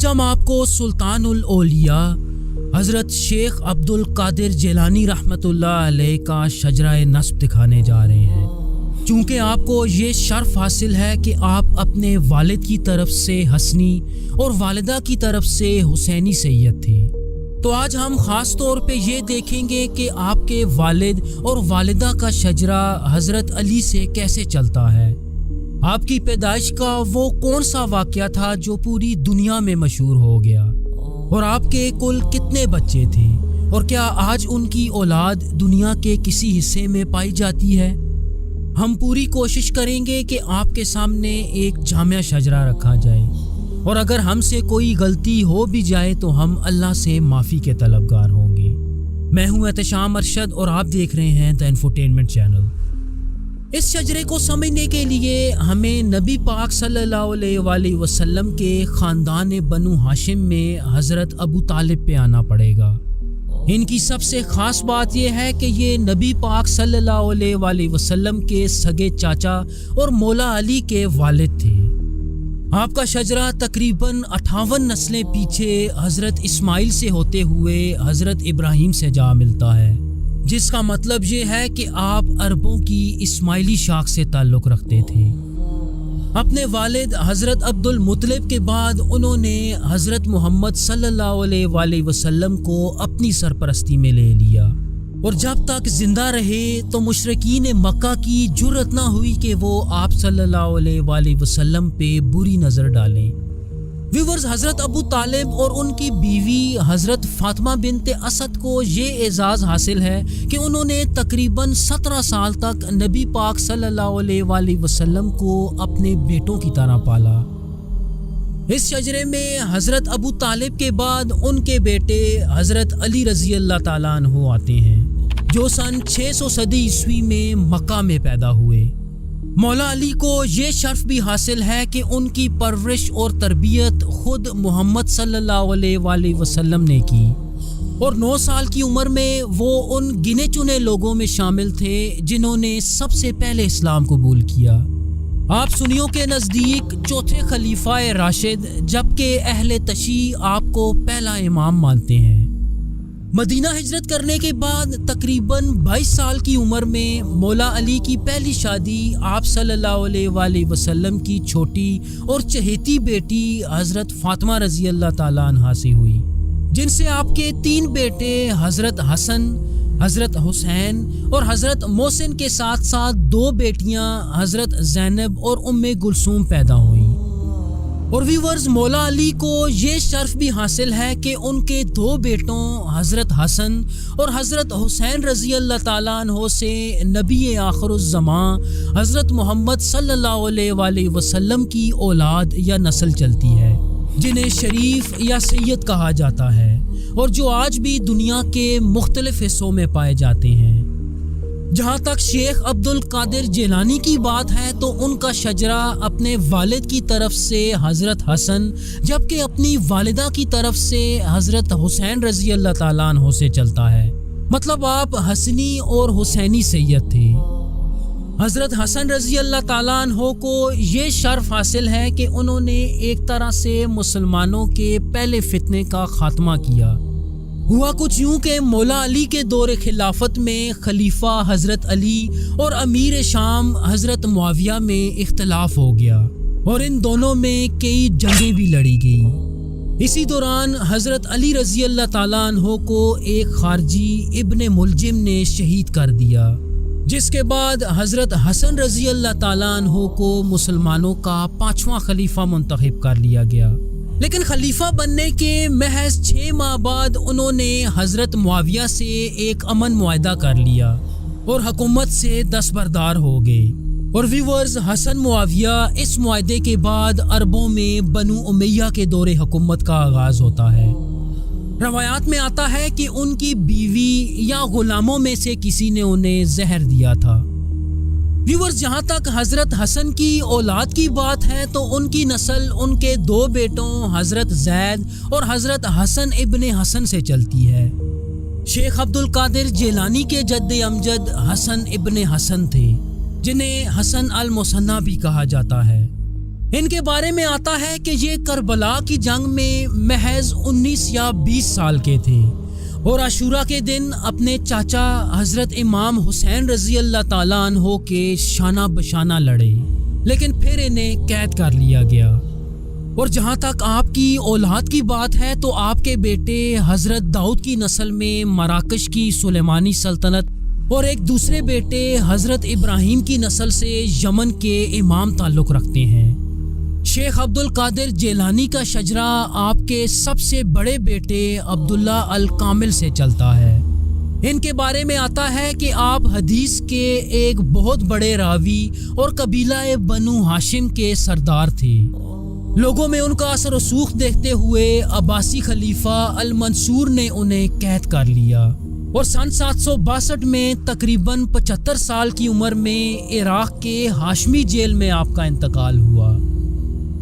آج ہم آپ کو سلطان الاولیاء حضرت شیخ عبد القادر جیلانی رحمۃ اللہ علیہ کا شجرہ نسب دکھانے جا رہے ہیں، چونکہ آپ کو یہ شرف حاصل ہے کہ آپ اپنے والد کی طرف سے حسنی اور والدہ کی طرف سے حسینی سید تھے۔ تو آج ہم خاص طور پہ یہ دیکھیں گے کہ آپ کے والد اور والدہ کا شجرہ حضرت علی سے کیسے چلتا ہے۔ آپ کی پیدائش کا وہ کون سا واقعہ تھا جو پوری دنیا میں مشہور ہو گیا، اور آپ کے کل کتنے بچے تھے، اور کیا آج ان کی اولاد دنیا کے کسی حصے میں پائی جاتی ہے؟ ہم پوری کوشش کریں گے کہ آپ کے سامنے ایک جامع شجرہ رکھا جائے، اور اگر ہم سے کوئی غلطی ہو بھی جائے تو ہم اللہ سے معافی کے طلبگار ہوں گے۔ میں ہوں احتشام ارشد اور آپ دیکھ رہے ہیں دی انفوٹینمنٹ چینل۔ اس شجرے کو سمجھنے کے لیے ہمیں نبی پاک صلی اللہ علیہ وآلہ وسلم کے خاندان بنو ہاشم میں حضرت ابو طالب پہ آنا پڑے گا۔ ان کی سب سے خاص بات یہ ہے کہ یہ نبی پاک صلی اللہ علیہ وآلہ وسلم کے سگے چاچا اور مولا علی کے والد تھے۔ آپ کا شجرہ تقریباً 58 نسلیں پیچھے حضرت اسماعیل سے ہوتے ہوئے حضرت ابراہیم سے جا ملتا ہے، جس کا مطلب یہ ہے کہ آپ عربوں کی اسماعیلی شاخ سے تعلق رکھتے تھے۔ اپنے والد حضرت عبد المطلب کے بعد انہوں نے حضرت محمد صلی اللہ علیہ وآلہ وسلم کو اپنی سرپرستی میں لے لیا، اور جب تک زندہ رہے تو مشرکین مکہ کی جرأت نہ ہوئی کہ وہ آپ صلی اللہ علیہ وآلہ وسلم پہ بری نظر ڈالیں۔ ویورز، حضرت ابو طالب اور ان کی بیوی حضرت فاطمہ بنت اسد کو یہ اعزاز حاصل ہے کہ انہوں نے تقریباً 17 سال تک نبی پاک صلی اللہ علیہ وآلہ وسلم کو اپنے بیٹوں کی طرح پالا۔ اس شجرے میں حضرت ابو طالب کے بعد ان کے بیٹے حضرت علی رضی اللہ تعالیٰ عنہ آتے ہیں، جو سن 600 صدی عیسوی میں مکہ میں پیدا ہوئے۔ مولا علی کو یہ شرف بھی حاصل ہے کہ ان کی پرورش اور تربیت خود محمد صلی اللہ علیہ وآلہ وسلم نے کی، اور 9 سال کی عمر میں وہ ان گنے چنے لوگوں میں شامل تھے جنہوں نے سب سے پہلے اسلام قبول کیا۔ آپ سنیوں کے نزدیک چوتھے خلیفہ راشد، جبکہ اہل تشیع آپ کو پہلا امام مانتے ہیں۔ مدینہ ہجرت کرنے کے بعد تقریباً 22 سال کی عمر میں مولا علی کی پہلی شادی آپ صلی اللہ علیہ وآلہ وسلم کی چھوٹی اور چہیتی بیٹی حضرت فاطمہ رضی اللہ تعالیٰ عنہا سے ہوئی، جن سے آپ کے 3 بیٹے حضرت حسن، حضرت حسین اور حضرت محسن کے ساتھ ساتھ 2 بیٹیاں حضرت زینب اور ام کلثوم پیدا ہوئیں۔ اور ویورز، مولا علی کو یہ شرف بھی حاصل ہے کہ ان کے 2 بیٹوں حضرت حسن اور حضرت حسین رضی اللہ تعالیٰ عنہ سے نبی آخر الزمان حضرت محمد صلی اللہ علیہ وآلہ وسلم کی اولاد یا نسل چلتی ہے، جنہیں شریف یا سید کہا جاتا ہے، اور جو آج بھی دنیا کے مختلف حصوں میں پائے جاتے ہیں۔ جہاں تک شیخ عبد القادر جیلانی کی بات ہے تو ان کا شجرہ اپنے والد کی طرف سے حضرت حسن، جبکہ اپنی والدہ کی طرف سے حضرت حسین رضی اللہ تعالیٰ عنہ سے چلتا ہے، مطلب آپ حسنی اور حسینی سید تھے۔ حضرت حسن رضی اللہ تعالیٰ عنہ کو یہ شرف حاصل ہے کہ انہوں نے ایک طرح سے مسلمانوں کے پہلے فتنے کا خاتمہ کیا۔ ہوا کچھ یوں کہ مولا علی کے دور خلافت میں خلیفہ حضرت علی اور امیر شام حضرت معاویہ میں اختلاف ہو گیا، اور ان دونوں میں کئی جنگیں بھی لڑی گئیں۔ اسی دوران حضرت علی رضی اللہ تعالیٰ عنہ کو ایک خارجی ابن ملجم نے شہید کر دیا، جس کے بعد حضرت حسن رضی اللہ تعالیٰ عنہ کو مسلمانوں کا 5واں خلیفہ منتخب کر لیا گیا۔ لیکن خلیفہ بننے کے محض 6 ماہ بعد انہوں نے حضرت معاویہ سے ایک امن معاہدہ کر لیا اور حکومت سے دستبردار ہو گئے۔ اور ویورز، حسن معاویہ اس معاہدے کے بعد عربوں میں بنو امیہ کے دور حکومت کا آغاز ہوتا ہے۔ روایات میں آتا ہے کہ ان کی بیوی یا غلاموں میں سے کسی نے انہیں زہر دیا تھا۔ ویورز، جہاں تک حضرت حسن کی اولاد کی بات ہے تو ان کی نسل ان کے 2 بیٹوں حضرت زید اور حضرت حسن ابن حسن سے چلتی ہے۔ شیخ عبد القادر جیلانی کے جد امجد حسن ابن حسن تھے، جنہیں حسن المثنی بھی کہا جاتا ہے۔ ان کے بارے میں آتا ہے کہ یہ کربلا کی جنگ میں محض 19 یا 20 سال کے تھے اور عاشورہ کے دن اپنے چاچا حضرت امام حسین رضی اللہ تعالیٰ عنہ کے شانہ بشانہ لڑے، لیکن پھر انہیں قید کر لیا گیا۔ اور جہاں تک آپ کی اولاد کی بات ہے تو آپ کے بیٹے حضرت داؤد کی نسل میں مراکش کی سلیمانی سلطنت اور ایک دوسرے بیٹے حضرت ابراہیم کی نسل سے یمن کے امام تعلق رکھتے ہیں۔ شیخ عبد القادر جیلانی کا شجرہ آپ کے سب سے بڑے بیٹے عبداللہ الکامل سے چلتا ہے۔ ان کے بارے میں آتا ہے کہ آپ حدیث کے ایک بہت بڑے راوی اور قبیلہ بنو ہاشم کے سردار تھے۔ لوگوں میں ان کا اثر و رسوخ دیکھتے ہوئے عباسی خلیفہ المنصور نے انہیں قید کر لیا اور سن 762 میں تقریباً 75 سال کی عمر میں عراق کے ہاشمی جیل میں آپ کا انتقال ہوا۔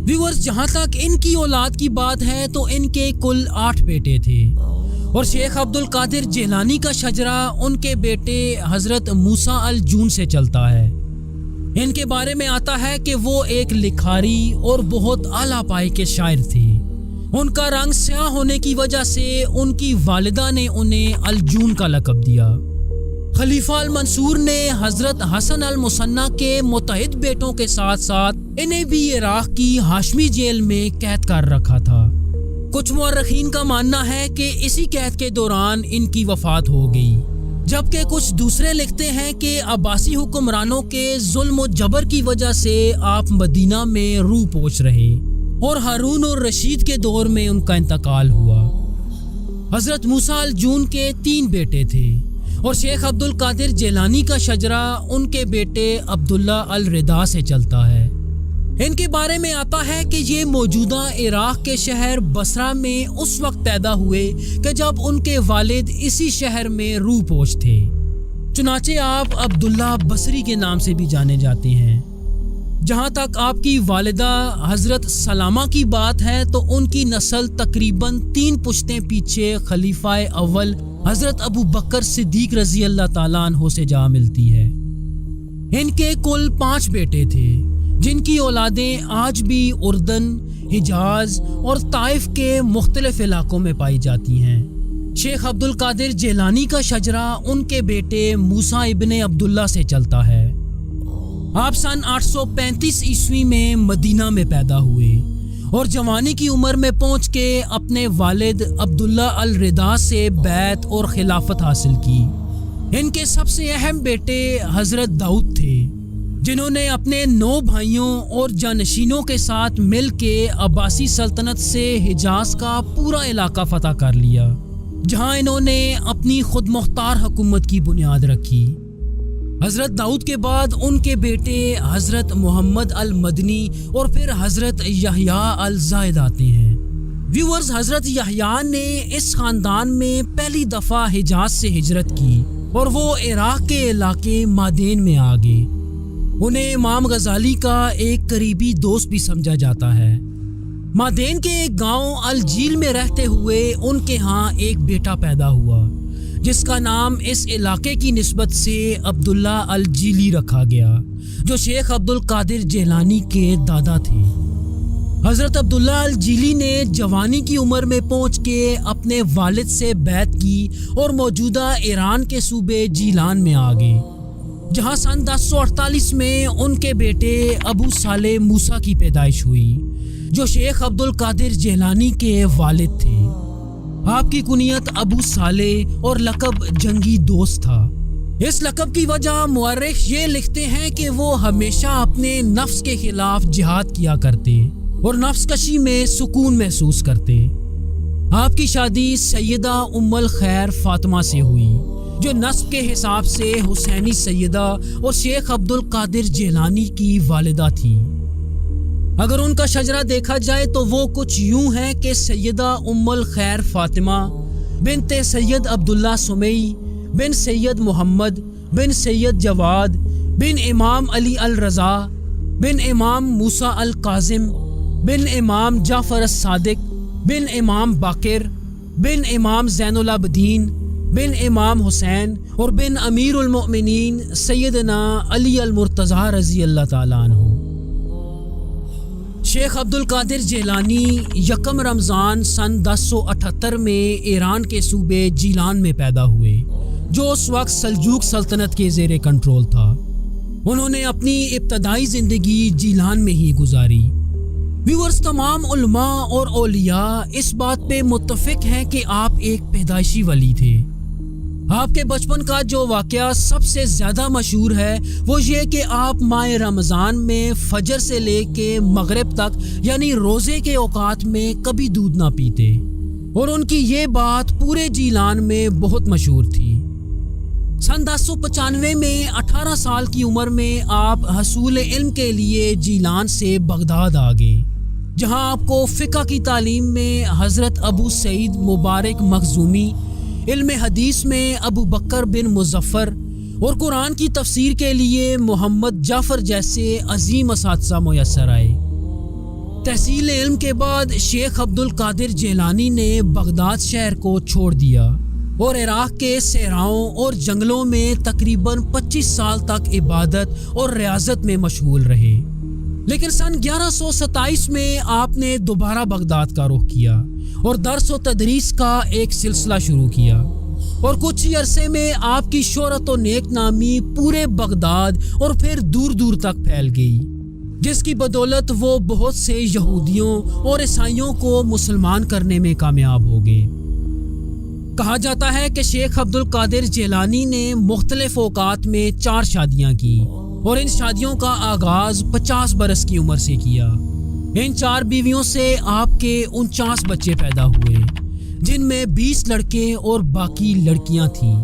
ویورز، جہاں تک ان کی اولاد کی بات ہے تو ان کے کل 8 بیٹے تھے اور شیخ عبد القادر جیلانی کا شجرہ ان کے بیٹے حضرت موسیٰ الجون سے چلتا ہے۔ ان کے بارے میں آتا ہے کہ وہ ایک لکھاری اور بہت اعلیٰ پائے کے شاعر تھے۔ ان کا رنگ سیاہ ہونے کی وجہ سے ان کی والدہ نے انہیں الجون کا لقب دیا۔ خلیفہ المنصور نے حضرت حسن المثنیٰ کے متحد بیٹوں کے ساتھ ساتھ انہیں بھی عراق کی ہاشمی جیل میں قید کر رکھا تھا۔ کچھ مورخین کا ماننا ہے کہ اسی قید کے دوران ان کی وفات ہو گئی، جبکہ کچھ دوسرے لکھتے ہیں کہ عباسی حکمرانوں کے ظلم و جبر کی وجہ سے آپ مدینہ میں روح پوش رہے اور ہارون اور رشید کے دور میں ان کا انتقال ہوا۔ حضرت موسیٰ الجون کے 3 بیٹے تھے اور شیخ عبد القادر جیلانی کا شجرہ ان کے بیٹے عبداللہ الرضا سے چلتا ہے۔ ان کے بارے میں آتا ہے کہ یہ موجودہ عراق کے شہر بصرہ میں اس وقت پیدا ہوئے کہ جب ان کے والد اسی شہر میں روح پوش تھے، چنانچہ آپ عبداللہ بصری کے نام سے بھی جانے جاتے ہیں۔ جہاں تک آپ کی والدہ حضرت سلامہ کی بات ہے تو ان کی نسل تقریباً 3 پشتیں پیچھے خلیفہ اول حضرت ابو بکر صدیق رضی اللہ تعالیٰ عنہ سے جا ملتی ہے۔ ان کے کل 5 بیٹے تھے جن کی اولادیں آج بھی اردن، حجاز اور طائف کے مختلف علاقوں میں پائی جاتی ہیں۔ شیخ عبد القادر جیلانی کا شجرہ ان کے بیٹے موسیٰ ابن عبداللہ سے چلتا ہے۔ آپ سن 835 عیسوی میں مدینہ میں پیدا ہوئے اور جوانی کی عمر میں پہنچ کے اپنے والد عبداللہ الرضا سے بیعت اور خلافت حاصل کی۔ ان کے سب سے اہم بیٹے حضرت داؤد تھے، جنہوں نے اپنے 9 بھائیوں اور جانشینوں کے ساتھ مل کے عباسی سلطنت سے حجاز کا پورا علاقہ فتح کر لیا، جہاں انہوں نے اپنی خود مختار حکومت کی بنیاد رکھی۔ حضرت داؤد کے بعد ان کے بیٹے حضرت محمد المدنی اور پھر حضرت یحییٰ الزاہد آتے ہیں۔ ویورز، حضرت یحییٰ نے اس خاندان میں پہلی دفعہ حجاز سے ہجرت کی اور وہ عراق کے علاقے مادین میں آ گئے۔ انہیں امام غزالی کا ایک قریبی دوست بھی سمجھا جاتا ہے۔ مادین کے ایک گاؤں الجیل میں رہتے ہوئے ان کے ہاں ایک بیٹا پیدا ہوا جس کا نام اس علاقے کی نسبت سے عبداللہ الجیلی رکھا گیا، جو شیخ عبد القادر جیلانی کے دادا تھے۔ حضرت عبداللہ الجیلی نے جوانی کی عمر میں پہنچ کے اپنے والد سے بیعت کی اور موجودہ ایران کے صوبے جیلان میں آ گئے، جہاں سن 1048 میں ان کے بیٹے ابو صالح موسیٰ کی پیدائش ہوئی، جو شیخ عبد القادر جیلانی کے والد تھے۔ آپ کی کنیت ابو صالح اور لقب جنگی دوست تھا۔ اس لقب کی وجہ مورخ یہ لکھتے ہیں کہ وہ ہمیشہ اپنے نفس کے خلاف جہاد کیا کرتے اور نفس کشی میں سکون محسوس کرتے۔ آپ کی شادی سیدہ ام الخیر فاطمہ سے ہوئی، جو نسب کے حساب سے حسینی سیدہ اور شیخ عبد القادر جیلانی کی والدہ تھی۔ اگر ان کا شجرہ دیکھا جائے تو وہ کچھ یوں ہے کہ سیدہ ام الخیر فاطمہ بنت سید عبداللہ سمیع بن سید محمد بن سید جواد بن امام علی الرضا بن امام موسیٰ الکاظم بن امام جعفر الصادق بن امام باقر بن امام زین العابدین بن امام حسین اور بن امیر المؤمنین سیدنا علی المرتضیٰ رضی اللہ تعالیٰ عنہ۔ شیخ عبد القادر جیلانی یکم رمضان سن 1078 میں ایران کے صوبے جیلان میں پیدا ہوئے، جو اس وقت سلجوق سلطنت کے زیر کنٹرول تھا۔ انہوں نے اپنی ابتدائی زندگی جیلان میں ہی گزاری۔ ویورز، تمام علماء اور اولیاء اس بات پہ متفق ہیں کہ آپ ایک پیدائشی ولی تھے۔ آپ کے بچپن کا جو واقعہ سب سے زیادہ مشہور ہے وہ یہ کہ آپ ماہ رمضان میں فجر سے لے کے مغرب تک یعنی روزے کے اوقات میں کبھی دودھ نہ پیتے، اور ان کی یہ بات پورے جیلان میں بہت مشہور تھی۔ سن 1095 میں 18 سال کی عمر میں آپ حصول علم کے لیے جیلان سے بغداد آ گئے، جہاں آپ کو فقہ کی تعلیم میں حضرت ابو سعید مبارک مخزومی، علم حدیث میں ابو بکر بن مظفر اور قرآن کی تفسیر کے لیے محمد جعفر جیسے عظیم اساتذہ میسر آئے۔ تحصیل علم کے بعد شیخ عبد القادر جیلانی نے بغداد شہر کو چھوڑ دیا اور عراق کے صحراؤں اور جنگلوں میں تقریباً 25 سال تک عبادت اور ریاضت میں مشغول رہے۔ لیکن سن 1127 میں آپ نے دوبارہ بغداد کا رخ کیا اور درس و تدریس کا ایک سلسلہ شروع کیا، اور کچھ ہی عرصے میں آپ کی شہرت و نیک نامی پورے بغداد اور پھر دور دور تک پھیل گئی، جس کی بدولت وہ بہت سے یہودیوں اور عیسائیوں کو مسلمان کرنے میں کامیاب ہو گئے۔ کہا جاتا ہے کہ شیخ عبد القادر جیلانی نے مختلف اوقات میں 4 شادیاں کی، اور ان شادیوں کا آغاز 50 برس کی عمر سے کیا۔ ان 4 بیویوں سے آپ کے 49 بچے پیدا ہوئے، جن میں 20 لڑکے اور باقی لڑکیاں تھیں۔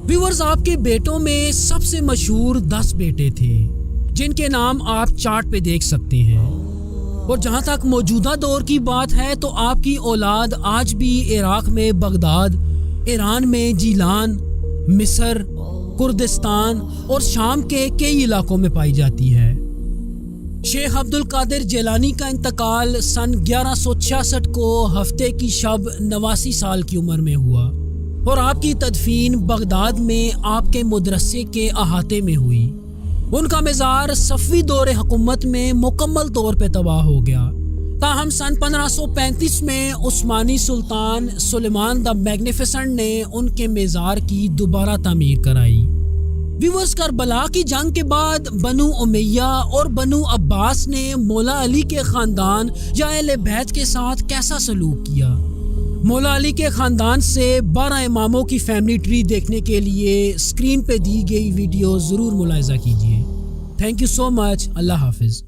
ویورز، آپ کے بیٹوں میں سب سے مشہور 10 بیٹے تھے، جن کے نام آپ چارٹ پہ دیکھ سکتے ہیں۔ اور جہاں تک موجودہ دور کی بات ہے تو آپ کی اولاد آج بھی عراق میں بغداد، ایران میں جیلان، مصر، کردستان اور شام کے کئی علاقوں میں پائی جاتی ہے۔ شیخ عبد القادر جیلانی کا انتقال سن 1166 کو ہفتے کی شب 89 سال کی عمر میں ہوا، اور آپ کی تدفین بغداد میں آپ کے مدرسے کے احاطے میں ہوئی۔ ان کا مزار صفوی دور حکومت میں مکمل طور پہ تباہ ہو گیا، تاہم سن 1535 میں عثمانی سلطان سلیمان دا میگنیفیسنٹ نے ان کے مزار کی دوبارہ تعمیر کرائی۔ ویورز، کربلا کی جنگ کے بعد بنو امیہ اور بنو عباس نے مولا علی کے خاندان یا اہل بیت کے ساتھ کیسا سلوک کیا؟ مولا علی کے خاندان سے 12 اماموں کی فیملی ٹری دیکھنے کے لیے اسکرین پہ دی گئی ویڈیو ضرور ملاحظہ کیجیے۔ تھینک یو سو مچ۔ اللہ حافظ۔